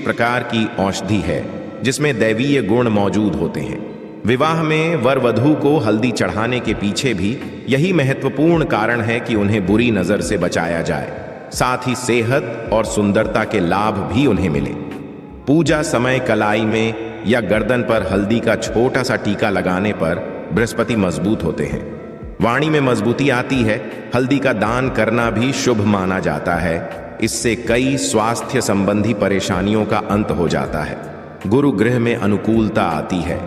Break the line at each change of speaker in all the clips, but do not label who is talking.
प्रकार की औषधि है जिसमें दैवीय गुण मौजूद होते हैं। विवाह में वर वधू को हल्दी चढ़ाने के पीछे भी यही महत्वपूर्ण कारण है कि उन्हें बुरी नजर से बचाया जाए, साथ ही सेहत और सुंदरता के लाभ भी उन्हें मिले। पूजा समय कलाई में या गर्दन पर हल्दी का छोटा सा टीका लगाने पर बृहस्पति मजबूत होते हैं, वाणी में मजबूती आती है। हल्दी का दान करना भी शुभ माना जाता है। इससे कई स्वास्थ्य संबंधी परेशानियों का अंत हो जाता है। गुरु गृह में अनुकूलता आती है।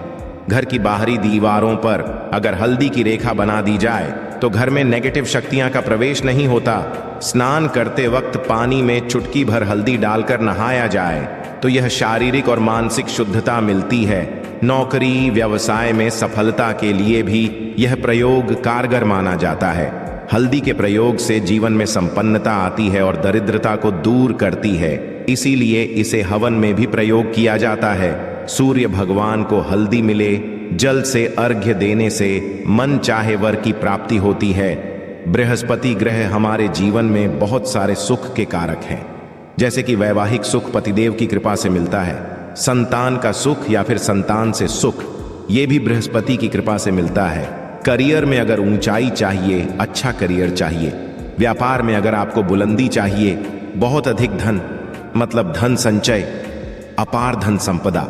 घर की बाहरी दीवारों पर अगर हल्दी की रेखा बना दी जाए तो घर में नेगेटिव शक्तियां का प्रवेश नहीं होता। स्नान करते वक्त पानी में चुटकी भर हल्दी डालकर नहाया जाए तो यह शारीरिक और मानसिक शुद्धता मिलती है। नौकरी व्यवसाय में सफलता के लिए भी यह प्रयोग कारगर माना जाता है। हल्दी के प्रयोग से जीवन में संपन्नता आती है और दरिद्रता को दूर करती है, इसीलिए इसे हवन में भी प्रयोग किया जाता है। सूर्य भगवान को हल्दी मिले, जल से अर्घ्य देने से मन चाहे वर की प्राप्ति होती है। बृहस्पति ग्रह हमारे जीवन में बहुत सारे सुख के कारक हैं, जैसे कि वैवाहिक सुख पतिदेव की कृपा से मिलता है, संतान का सुख या फिर संतान से सुख ये भी बृहस्पति की कृपा से मिलता है। करियर में अगर ऊंचाई चाहिए, अच्छा करियर चाहिए, व्यापार में अगर आपको बुलंदी चाहिए, बहुत अधिक धन मतलब धन संचय, अपार धन संपदा,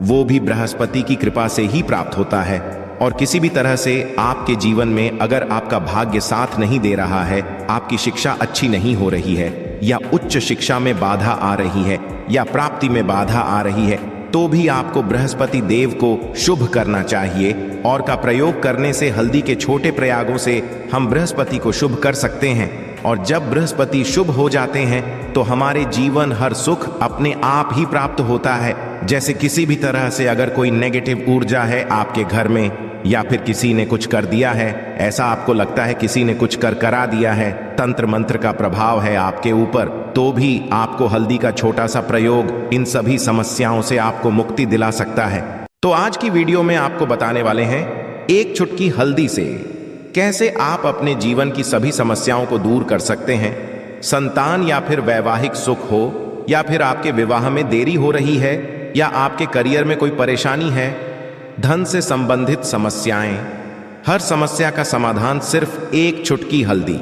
वो भी बृहस्पति की कृपा से ही प्राप्त होता है। और किसी भी तरह से आपके जीवन में अगर आपका भाग्य साथ नहीं दे रहा है, आपकी शिक्षा अच्छी नहीं हो रही है, या उच्च शिक्षा में बाधा आ रही है, या प्राप्ति में बाधा आ रही है, तो भी आपको बृहस्पति देव को शुभ करना चाहिए। और का प्रयोग करने से हल्दी के छोटे प्रयागों से हम बृहस्पति को शुभ कर सकते हैं। और जब बृहस्पति शुभ हो जाते हैं तो हमारे जीवन हर सुख अपने आप ही प्राप्त होता है। जैसे किसी भी तरह से अगर कोई नेगेटिव ऊर्जा है आपके घर में, या फिर किसी ने कुछ कर दिया है, ऐसा आपको लगता है किसी ने कुछ करा दिया है, तंत्र मंत्र का प्रभाव है आपके ऊपर, तो भी आपको हल्दी का छोटा सा प्रयोग इन सभी समस्याओं से आपको मुक्ति दिला सकता है। तो आज की वीडियो में आपको बताने वाले हैं एक चुटकी हल्दी से कैसे आप अपने जीवन की सभी समस्याओं को दूर कर सकते हैं। संतान या फिर वैवाहिक सुख हो, या फिर आपके विवाह में देरी हो रही है, या आपके करियर में कोई परेशानी है, धन से संबंधित समस्याएं, हर समस्या का समाधान सिर्फ एक चुटकी हल्दी।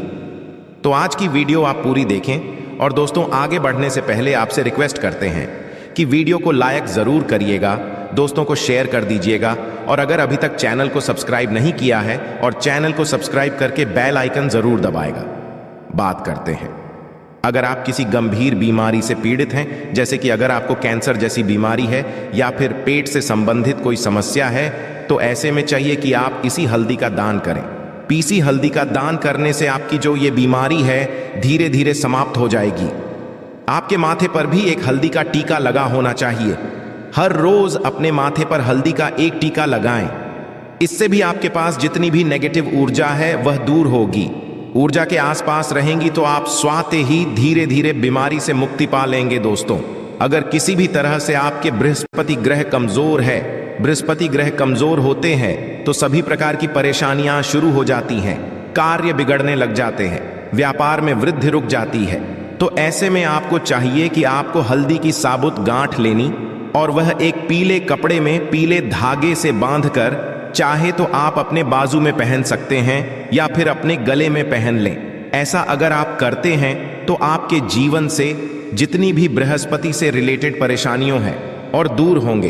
तो आज की वीडियो आप पूरी देखें। और दोस्तों, आगे बढ़ने से पहले आपसे रिक्वेस्ट करते हैं कि वीडियो को लाइक जरूर करिएगा, दोस्तों को शेयर कर दीजिएगा, और अगर अभी तक चैनल को सब्सक्राइब नहीं किया है और चैनल को सब्सक्राइब करके बेल आइकन जरूर दबाएगा। बात करते हैं, अगर आप किसी गंभीर बीमारी से पीड़ित हैं, जैसे कि अगर आपको कैंसर जैसी बीमारी है या फिर पेट से संबंधित कोई समस्या है, तो ऐसे में चाहिए कि आप इसी हल्दी का दान करें। पीसी हल्दी का दान करने से आपकी जो ये बीमारी है धीरे धीरे समाप्त हो जाएगी। आपके माथे पर भी एक हल्दी का टीका लगा होना चाहिए। हर रोज अपने माथे पर हल्दी का एक टीका लगाएं। इससे भी आपके पास जितनी भी नेगेटिव ऊर्जा है वह दूर होगी। ऊर्जा के आसपास रहेंगी तो आप स्वाते ही धीरे धीरे बीमारी से मुक्ति पा लेंगे। दोस्तों, अगर किसी भी तरह से आपके बृहस्पति ग्रह कमजोर है, बृहस्पति ग्रह कमजोर होते हैं तो सभी प्रकार की परेशानियां शुरू हो जाती हैं, कार्य बिगड़ने लग जाते हैं, व्यापार में वृद्धि रुक जाती है। तो ऐसे में आपको चाहिए कि आपको हल्दी की साबुत गांठ लेनी, और वह एक पीले कपड़े में पीले धागे से बांधकर, चाहे तो आप अपने बाजू में पहन सकते हैं या फिर अपने गले में पहन लें। ऐसा अगर आप करते हैं तो आपके जीवन से जितनी भी बृहस्पति से रिलेटेड परेशानियों हैं और दूर होंगे।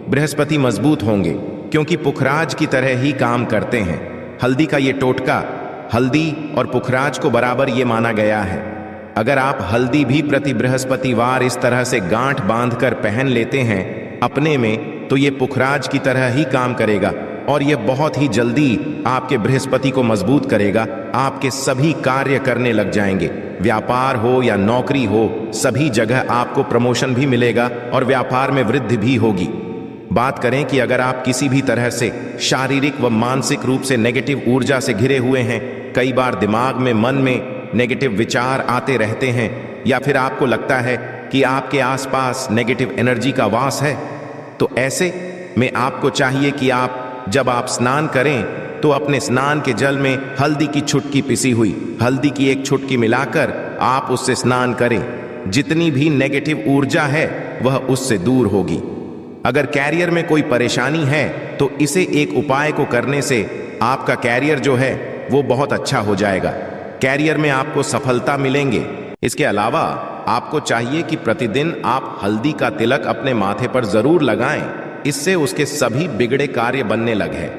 बृहस्पति मजबूत होंगे क्योंकि पुखराज की तरह ही काम करते हैं। हल्दी का ये टोटका हल्दी और पुखराज को बराबर ये माना गया है। अगर आप हल्दी भी प्रति बृहस्पतिवार इस तरह से गांठ बांधकर पहन लेते हैं अपने में, तो ये पुखराज की तरह ही काम करेगा और यह बहुत ही जल्दी आपके बृहस्पति को मजबूत करेगा। आपके सभी कार्य करने लग जाएंगे, व्यापार हो या नौकरी हो, सभी जगह आपको प्रमोशन भी मिलेगा और व्यापार में वृद्धि भी होगी। बात करें कि अगर आप किसी भी तरह से शारीरिक व मानसिक रूप से नेगेटिव ऊर्जा से घिरे हुए हैं, कई बार दिमाग में, मन में नेगेटिव विचार आते रहते हैं, या फिर आपको लगता है कि आपके आसपास नेगेटिव एनर्जी का वास है, तो ऐसे में आपको चाहिए कि जब आप स्नान करें तो अपने स्नान के जल में हल्दी की छुटकी पिसी हुई हल्दी की एक छुटकी मिलाकर आप उससे स्नान करें। जितनी भी नेगेटिव ऊर्जा है वह उससे दूर होगी। अगर कैरियर में कोई परेशानी है तो इसे एक उपाय को करने से आपका कैरियर जो है वो बहुत अच्छा हो जाएगा। कैरियर में आपको सफलता मिलेंगे। इसके अलावा आपको चाहिए कि प्रतिदिन आप हल्दी का तिलक अपने माथे पर जरूर लगाएं। इससे उसके सभी बिगड़े कार्य बनने लगे।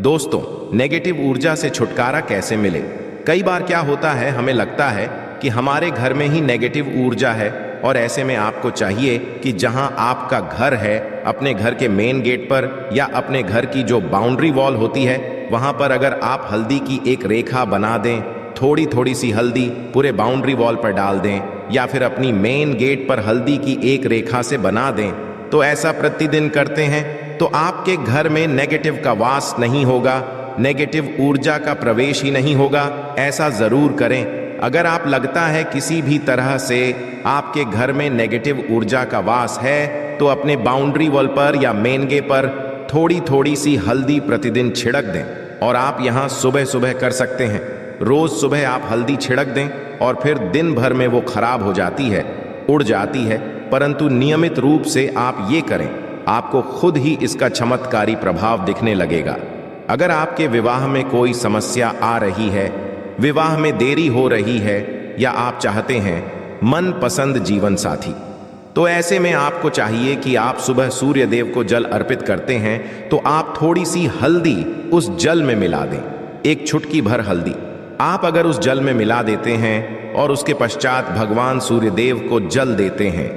दोस्तों, नेगेटिव ऊर्जा से छुटकारा कैसे मिले? कई बार क्या होता है, हमें लगता है कि हमारे घर में ही नेगेटिव ऊर्जा है और ऐसे में आपको चाहिए कि जहां आपका घर है, अपने घर के मेन गेट पर या अपने घर की जो बाउंड्री वॉल होती है वहां पर अगर आप हल्दी की एक रेखा बना दें, थोड़ी थोड़ी सी हल्दी पूरे बाउंड्री वॉल पर डाल दें या फिर अपनी मेन गेट पर हल्दी की एक रेखा से बना दें, तो ऐसा प्रतिदिन करते हैं तो आपके घर में नेगेटिव का वास नहीं होगा, नेगेटिव ऊर्जा का प्रवेश ही नहीं होगा। ऐसा जरूर करें। अगर आप लगता है किसी भी तरह से आपके घर में नेगेटिव ऊर्जा का वास है तो अपने बाउंड्री वॉल पर या मेन गेट पर थोड़ी थोड़ी सी हल्दी प्रतिदिन छिड़क दें। और आप यहां सुबह सुबह कर सकते हैं। रोज सुबह आप हल्दी छिड़क दें और फिर दिन भर में वो खराब हो जाती है, उड़ जाती है, परंतु नियमित रूप से आप ये करें, आपको खुद ही इसका चमत्कारी प्रभाव दिखने लगेगा। अगर आपके विवाह में कोई समस्या आ रही है, विवाह में देरी हो रही है या आप चाहते हैं मनपसंद जीवन साथी, तो ऐसे में आपको चाहिए कि आप सुबह सूर्य देव को जल अर्पित करते हैं तो आप थोड़ी सी हल्दी उस जल में मिला दें। एक चुटकी भर हल्दी आप अगर उस जल में मिला देते हैं और उसके पश्चात भगवान सूर्य देव को जल देते हैं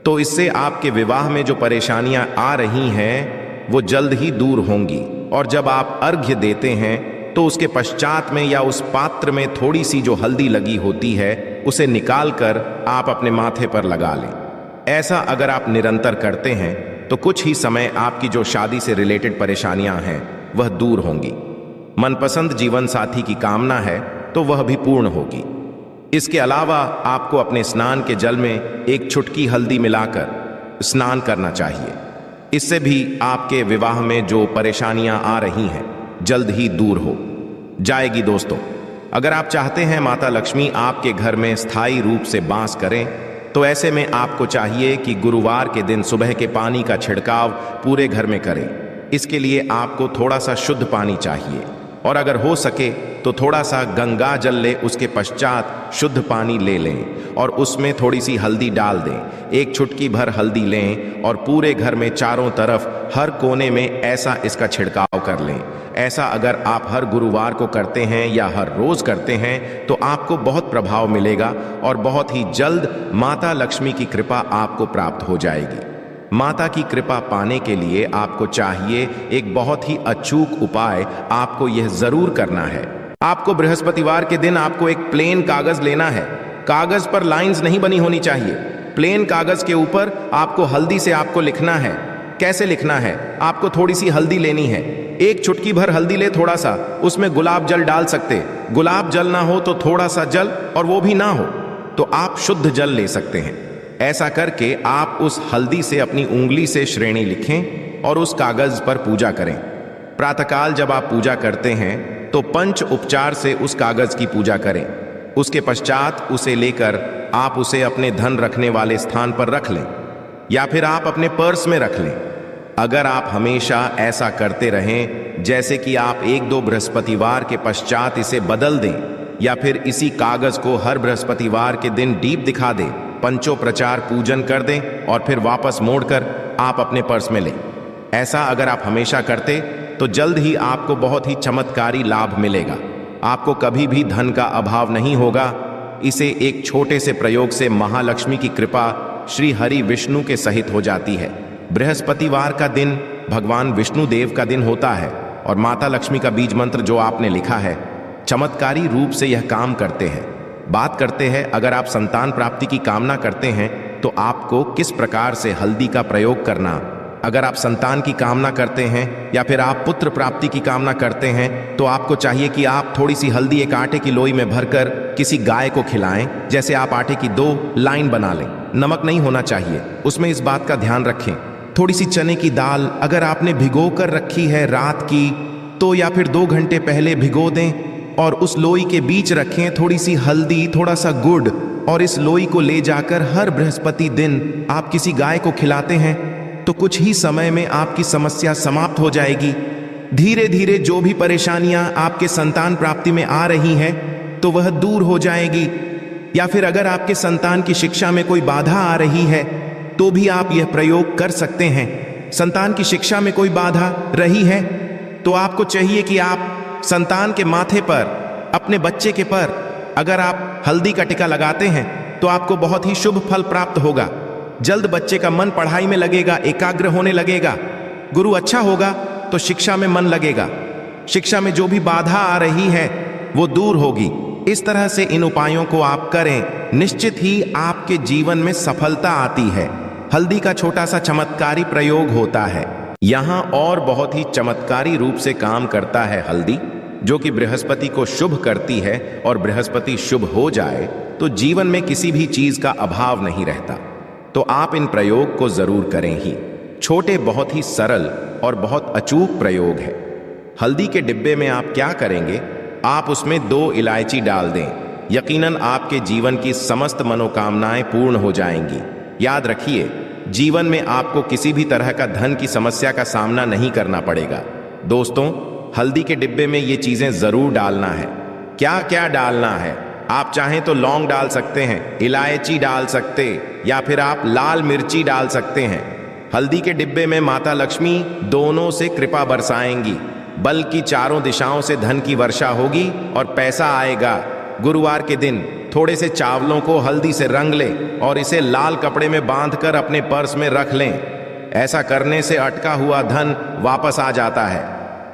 तो इससे आपके विवाह में जो परेशानियां आ रही हैं वो जल्द ही दूर होंगी। और जब आप अर्घ्य देते हैं तो उसके पश्चात में या उस पात्र में थोड़ी सी जो हल्दी लगी होती है उसे निकाल कर आप अपने माथे पर लगा लें। ऐसा अगर आप निरंतर करते हैं तो कुछ ही समय आपकी जो शादी से रिलेटेड परेशानियां हैं वह दूर होंगी। मनपसंद जीवन साथी की कामना है तो वह भी पूर्ण होगी। इसके अलावा आपको अपने स्नान के जल में एक चुटकी हल्दी मिलाकर स्नान करना चाहिए। इससे भी आपके विवाह में जो परेशानियां आ रही हैं जल्द ही दूर हो जाएगी। दोस्तों, अगर आप चाहते हैं माता लक्ष्मी आपके घर में स्थायी रूप से वास करें तो ऐसे में आपको चाहिए कि गुरुवार के दिन सुबह के पानी का छिड़काव पूरे घर में करें। इसके लिए आपको थोड़ा सा शुद्ध पानी चाहिए और अगर हो सके तो थोड़ा सा गंगा जल ले, उसके पश्चात शुद्ध पानी ले लें और उसमें थोड़ी सी हल्दी डाल दें। एक चुटकी भर हल्दी लें और पूरे घर में चारों तरफ हर कोने में ऐसा इसका छिड़काव कर लें। ऐसा अगर आप हर गुरुवार को करते हैं या हर रोज करते हैं तो आपको बहुत प्रभाव मिलेगा और बहुत ही जल्द माता लक्ष्मी की कृपा आपको प्राप्त हो जाएगी। माता की कृपा पाने के लिए आपको चाहिए एक बहुत ही अचूक उपाय आपको यह जरूर करना है। आपको बृहस्पतिवार के दिन आपको एक प्लेन कागज लेना है। कागज पर लाइंस नहीं बनी होनी चाहिए। प्लेन कागज के ऊपर आपको हल्दी से आपको लिखना है। कैसे लिखना है? आपको थोड़ी सी हल्दी लेनी है, एक चुटकी भर हल्दी ले, थोड़ा सा उसमें गुलाब जल डाल सकते। गुलाब जल ना हो तो थोड़ा सा जल, और वो भी ना हो तो आप शुद्ध जल ले सकते हैं। ऐसा करके आप उस हल्दी से अपनी उंगली से श्रेणी लिखें और उस कागज पर पूजा करें। प्रातःकाल जब आप पूजा करते हैं तो पंच उपचार से उस कागज की पूजा करें। उसके पश्चात उसे लेकर आप उसे अपने धन रखने वाले स्थान पर रख लें या फिर आप अपने पर्स में रख लें। अगर आप हमेशा ऐसा करते रहें, जैसे कि आप 1-2 बृहस्पतिवार के पश्चात इसे बदल दें या फिर इसी कागज को हर बृहस्पतिवार के दिन डीप दिखा दें, पंचोपचार पूजन कर दें और फिर वापस मोड़कर आप अपने पर्स में लें। ऐसा अगर आप हमेशा करते तो जल्द ही आपको बहुत ही चमत्कारी लाभ मिलेगा। आपको कभी भी धन का अभाव नहीं होगा। इसे एक छोटे से प्रयोग से महालक्ष्मी की कृपा श्री हरि विष्णु के सहित हो जाती है। बृहस्पतिवार का दिन भगवान विष्णु देव का दिन होता है और माता लक्ष्मी का बीज मंत्र जो आपने लिखा है चमत्कारी रूप से यह काम करते हैं। बात करते हैं, अगर आप संतान प्राप्ति की कामना करते हैं तो आपको किस प्रकार से हल्दी का प्रयोग करना। अगर आप संतान की कामना करते हैं या फिर आप पुत्र प्राप्ति की कामना करते हैं तो आपको चाहिए कि आप थोड़ी सी हल्दी एक आटे की लोई में भरकर किसी गाय को खिलाएं। जैसे आप आटे की 2 लाइन बना लें, नमक नहीं होना चाहिए उसमें, इस बात का ध्यान रखें। थोड़ी सी चने की दाल अगर आपने भिगो कर रखी है रात की तो या फिर 2 घंटे पहले भिगो दें और उस लोई के बीच रखें थोड़ी सी हल्दी, थोड़ा सा गुड़ और इस लोई को ले जाकर हर बृहस्पति दिन आप किसी गाय को खिलाते हैं तो कुछ ही समय में आपकी समस्या समाप्त हो जाएगी। धीरे धीरे जो भी परेशानियां आपके संतान प्राप्ति में आ रही हैं तो वह दूर हो जाएगी। या फिर अगर आपके संतान की शिक्षा में कोई बाधा आ रही है तो भी आप यह प्रयोग कर सकते हैं। संतान की शिक्षा में कोई बाधा रही है तो आपको चाहिए कि आप संतान के माथे पर, अपने बच्चे के पर अगर आप हल्दी का टीका लगाते हैं तो आपको बहुत ही शुभ फल प्राप्त होगा। जल्द बच्चे का मन पढ़ाई में लगेगा, एकाग्र होने लगेगा। गुरु अच्छा होगा तो शिक्षा में मन लगेगा। शिक्षा में जो भी बाधा आ रही है वो दूर होगी। इस तरह से इन उपायों को आप करें, निश्चित ही आपके जीवन में सफलता आती है। हल्दी का छोटा सा चमत्कारी प्रयोग होता है यहाँ और बहुत ही चमत्कारी रूप से काम करता है हल्दी, जो कि बृहस्पति को शुभ करती है। और बृहस्पति शुभ हो जाए तो जीवन में किसी भी चीज का अभाव नहीं रहता। तो आप इन प्रयोग को जरूर करें ही। छोटे, बहुत ही सरल और बहुत अचूक प्रयोग है। हल्दी के डिब्बे में आप क्या करेंगे, आप उसमें 2 इलायची डाल दें। यकीनन आपके जीवन की समस्त मनोकामनाएं पूर्ण हो जाएंगी। याद रखिए, जीवन में आपको किसी भी तरह का धन की समस्या का सामना नहीं करना पड़ेगा। दोस्तों, हल्दी के डिब्बे में ये चीजें जरूर डालना है। क्या क्या डालना है, आप चाहें तो लौंग डाल सकते हैं, इलायची डाल सकते, या फिर आप लाल मिर्ची डाल सकते हैं। हल्दी के डिब्बे में माता लक्ष्मी दोनों से कृपा बरसाएंगी, बल्कि चारों दिशाओं से धन की वर्षा होगी और पैसा आएगा। गुरुवार के दिन थोड़े से चावलों को हल्दी से रंग लें और इसे लाल कपड़े में बांधकर अपने पर्स में रख लें। ऐसा करने से अटका हुआ धन वापस आ जाता है।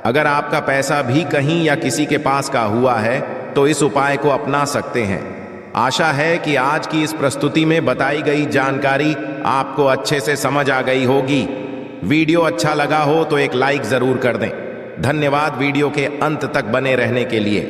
अगर आपका पैसा भी कहीं या किसी के पास का हुआ है तो इस उपाय को अपना सकते हैं। आशा है कि आज की इस प्रस्तुति में बताई गई जानकारी आपको अच्छे से समझ आ गई होगी। वीडियो अच्छा लगा हो तो एक लाइक जरूर कर दें। धन्यवाद वीडियो के अंत तक बने रहने के लिए।